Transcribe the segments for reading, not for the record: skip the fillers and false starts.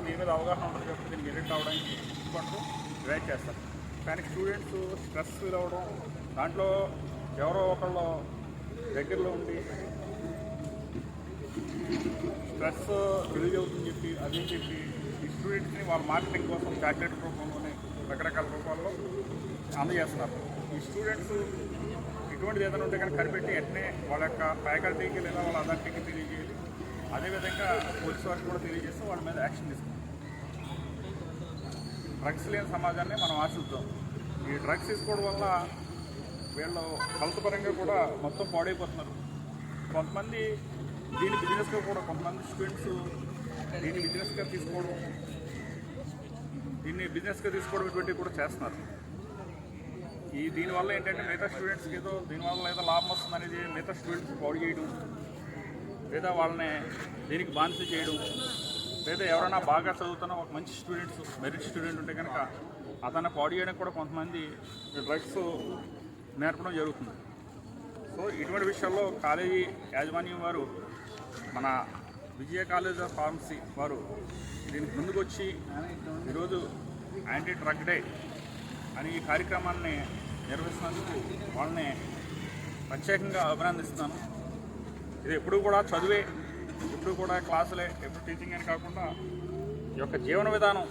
దీని మీద అవగాహన ఉంటుంది కాబట్టి దీనికి ఎడిట్ అవ్వడానికి ఇష్టపడుతూ డ్రైవ్ చేస్తారు. కానీ స్టూడెంట్స్ స్ట్రెస్ ఫీల్ అవ్వడం, దాంట్లో ఎవరో ఒకళ్ళు దగ్గరలో ఉండి స్ట్రెస్ రిలీజ్ అవుతుందని చెప్పి అదే చెప్పి ఈ స్టూడెంట్స్ని వాళ్ళ మార్కెటింగ్ కోసం చాక్లెట్ రూపంలోనే రకరకాల రూపాల్లో అందజేస్తున్నారు. ఈ స్టూడెంట్స్ ఇటువంటిది ఏదైనా ఉంటే కనుక కనిపెట్టి వెంటనే వాళ్ళ యొక్క ఫ్యాకల్టీకి లేదా వాళ్ళ అథారిటీకి తెలియజేయాలి. అదేవిధంగా పోలీసు వారికి కూడా తెలియజేస్తే వాళ్ళ మీద యాక్షన్ తీసుకుంటాం. డ్రగ్స్ లేని సమాజాన్ని మనం ఆశిద్దాం. ఈ డ్రగ్స్ తీసుకోవడం వల్ల వీళ్ళు హెల్త్ పరంగా కూడా మొత్తం పాడైపోతున్నారు. కొంతమంది దీన్ని బిజినెస్గా కూడా, కొంతమంది స్టూడెంట్స్ దీన్ని బిజినెస్గా తీసుకోవడం ఇటువంటివి కూడా చేస్తున్నారు. దీనివల్ల ఏంటంటే మిగతా స్టూడెంట్స్కి దీనివల్ల ఏదో లాభం వస్తుంది అనేది మిగతా స్టూడెంట్స్ పాడు చేయడం, లేదా వాళ్ళని దీనికి బానిస చేయడం, లేదా ఎవరైనా బాగా చదువుతున్న ఒక మంచి స్టూడెంట్స్ మెరిట్ స్టూడెంట్ ఉంటే కనుక అతన్ని పాడు చేయడానికి కూడా కొంతమంది డ్రగ్స్ నేర్పడం జరుగుతుంది. సో ఇటువంటి విషయాల్లో కాలేజీ యాజమాన్యం వారు, మన విజయ కాలేజ్ ఆఫ్ ఫార్మసీ వారు దీనికి ముందుకు వచ్చి ఈరోజు యాంటీ డ్రగ్ డే అని ఈ కార్యక్రమాన్ని నిర్వహిస్తున్నందుకు వాళ్ళని ప్రత్యేకంగా అభినందిస్తున్నాను. ఇది ఎప్పుడు కూడా చదువే, ఎప్పుడు కూడా క్లాసులే, ఎప్పుడు టీచింగ్ అని కాకుండా ఈ యొక్క జీవన విధానం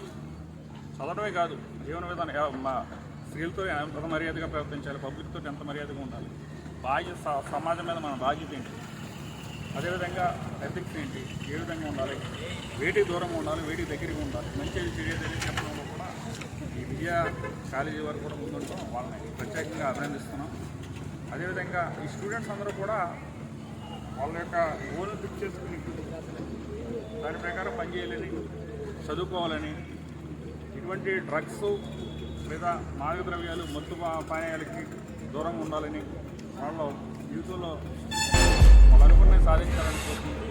చదవడమే కాదు, జీవన విధానం స్త్రీలతో ఎంత మర్యాదగా ప్రవర్తించాలి, పబ్లిక్తో ఎంత మర్యాదగా ఉండాలి, సమాజం మీద మన బాధ్యత ఏంటి, అదేవిధంగా ఎథిక్స్ ఏంటి, ఏ విధంగా ఉండాలి, వేటికి దూరంగా ఉండాలి, వేటికి దగ్గరగా ఉండాలి, మంచిది చెడు చెప్పడంలో కూడా ఈ విద్యా కాలేజీ వారు కూడా ముందుంటాం. వాళ్ళని ప్రత్యేకంగా అభినందిస్తున్నాం. అదేవిధంగా ఈ స్టూడెంట్స్ అందరూ కూడా వాళ్ళ యొక్క గోల్ని ఫిక్స్ చేసుకుని దాని ప్రకారం పనిచేయాలని, చదువుకోవాలని, ఇటువంటి డ్రగ్స్ లేదా మాదక ద్రవ్యాలు, మత్తు పానీయాలకి దూరంగా ఉండాలని, వాళ్ళ జీవితంలో వాళ్ళ అనుకున్నది సాధించాలని కోరుకుంటూ